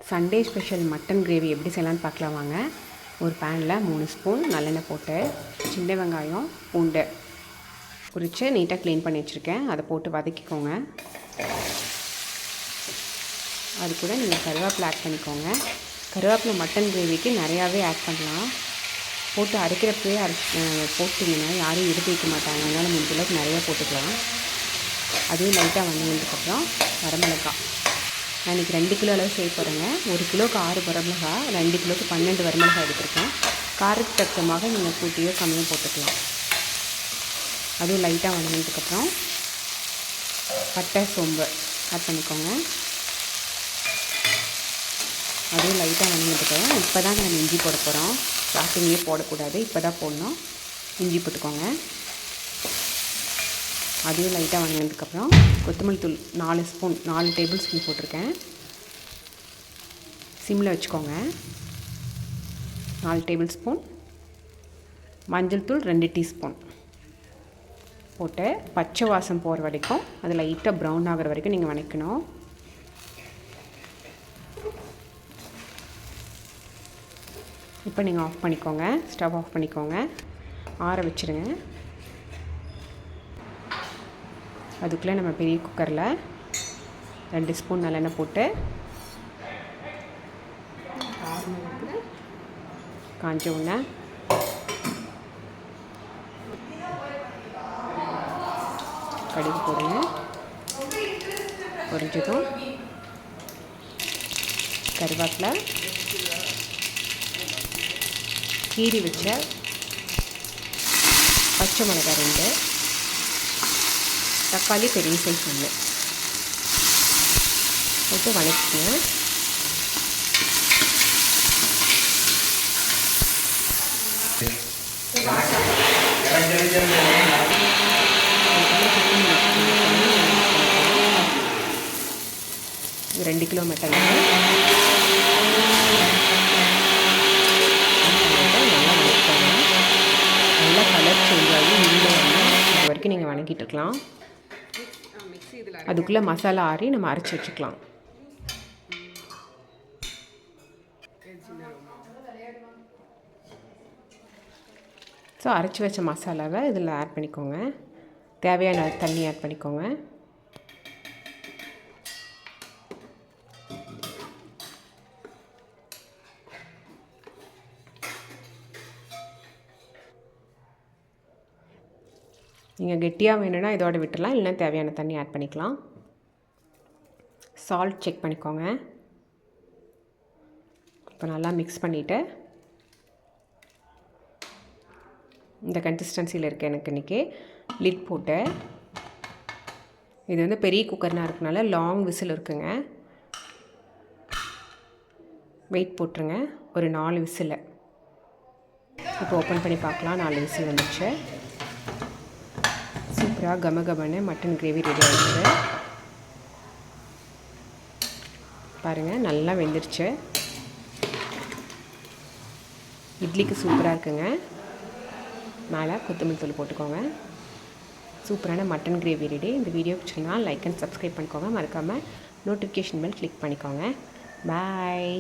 Sunday special mutton gravy எப்படி செய்யலான்னு பார்க்கலாம் வாங்க. ஒரு பேனில் 3 ஸ்பூன் நல்லெண்ணெய் போட்டு சின்ன வெங்காயம் பூண்டை உரித்து நீட்டாக க்ளீன் பண்ணி வச்சுருக்கேன். அதை போட்டு வதக்கிக்கோங்க. அது கூட நீங்கள் கருவேப்பிலை ஆட் பண்ணிக்கோங்க. கருவேப்பிலை மட்டன் கிரேவிக்கு நிறையாவே ஆட் பண்ணலாம். போட்டு அரைக்கிறப்பவே போட்டிங்கன்னா யாரும் எடுத்து வைக்க மாட்டாங்க. அதனால் முடிஞ்ச அளவுக்கு நிறையா போட்டுக்கலாம். அதையும் லைட்டாக வந்ததுக்கப்புறம் வரமிளகாய். நான் இன்றைக்கி 2 கிலோ அளவு செய்ய போகிறேங்க. 1 கிலோவுக்கு 6 வரமிளகாய், 2 கிலோவுக்கு 12 வரமிளகாய் எடுத்துருக்கேன். காரத்துக்கு தக்கமாக நீங்கள் கூட்டியோ கம்மியாக போட்டுக்கலாம். அதுவும் லைட்டாக வதங்கினதுக்கப்புறம் பட்டை சோம்பு ஆட் பண்ணிக்கோங்க. அதுவும் லைட்டாக வதங்கிட்டுக்கோங்க. இப்போ தான் நம்ம இஞ்சி போட போகிறோம். ஸ்டார்டிங்லேயே போடக்கூடாது, இப்போ தான் போடணும். இஞ்சி போட்டுக்கோங்க. அதையும் லைட்டாக வதங்கினதுக்கப்புறம் கொத்தமல்லி தூள் 4 டேபிள் ஸ்பூன் போட்டிருக்கேன். சிம்மில் வச்சுக்கோங்க. 4 டேபிள் ஸ்பூன். மஞ்சள் தூள் 2 டீஸ்பூன் போட்டு பச்சை வாசம் போகிற வரைக்கும் அது லைட்டாக ப்ரௌன் ஆகிற வரைக்கும் நீங்கள் வதக்கணும். இப்போ நீங்கள் ஆஃப் பண்ணிக்கோங்க. ஸ்டவ் ஆஃப் பண்ணிக்கோங்க. ஆற வச்சுருங்க. அதுக்குள்ளே நம்ம பெரிய குக்கரில் 2 ஸ்பூன் நல்லெண்ணெய் போட்டு காஞ்ச உடனே கடுகு போடுங்க. பொரிஞ்சதும் கருவேப்பிலை, கீரி வச்ச பச்சை மிளகாய் 2, தக்காளி பெரிய சைஸ் 1 போட்டு வதக்கிங்க. இது 2 கிலோ மட்டன் நல்லா கலர் சேஞ்ச் ஆகி உள்ளே அது வரைக்கும் நீங்கள் வதக்கிட்டு இருக்கலாம். அதுக்குள்ளே மசாலா ஆறி நம்ம அரைச்சி வச்சுக்கலாம். ஸோ அரைச்சி வச்ச மசாலாவை இதில் ஆட் பண்ணிக்கோங்க. தேவையான தண்ணி ஆட் பண்ணிக்கோங்க. நீங்கள் கெட்டியாக வேணும்னா இதோட விட்டுடலாம், இல்லைன்னா தேவையான தண்ணி ஆட் பண்ணிக்கலாம். சால்ட் செக் பண்ணிக்கோங்க. இப்போ நல்லா மிக்ஸ் பண்ணிவிட்டு இந்த கன்சிஸ்டன்சியில் இருக்குது எனக்கு இன்றைக்கி. லிட் போட்டு இது பெரிய குக்கர்னால் இருக்கனால லாங் விசில் இருக்குங்க. வெயிட் போட்டுருங்க ஒரு 4 விசில். இப்போ ஓப்பன் பண்ணி பார்க்கலாம். 4 விசில் வந்துச்சு. சூப்பராக கமகமன்னு மட்டன் கிரேவி ரெடி ஆகிடுச்சு. பாருங்கள், நல்லா வெந்துருச்சு. இட்லிக்கு சூப்பராக இருக்குங்க. மேலே கொத்தமல்லி தூள் போட்டுக்கோங்க. சூப்பரான மட்டன் கிரேவி ரெடி. இந்த வீடியோ பிடிச்சிங்கன்னா லைக் அண்ட் சப்ஸ்கிரைப் பண்ணிக்கோங்க. மறக்காமல் நோட்டிஃபிகேஷன் பெல் கிளிக் பண்ணிக்கோங்க. பாய்.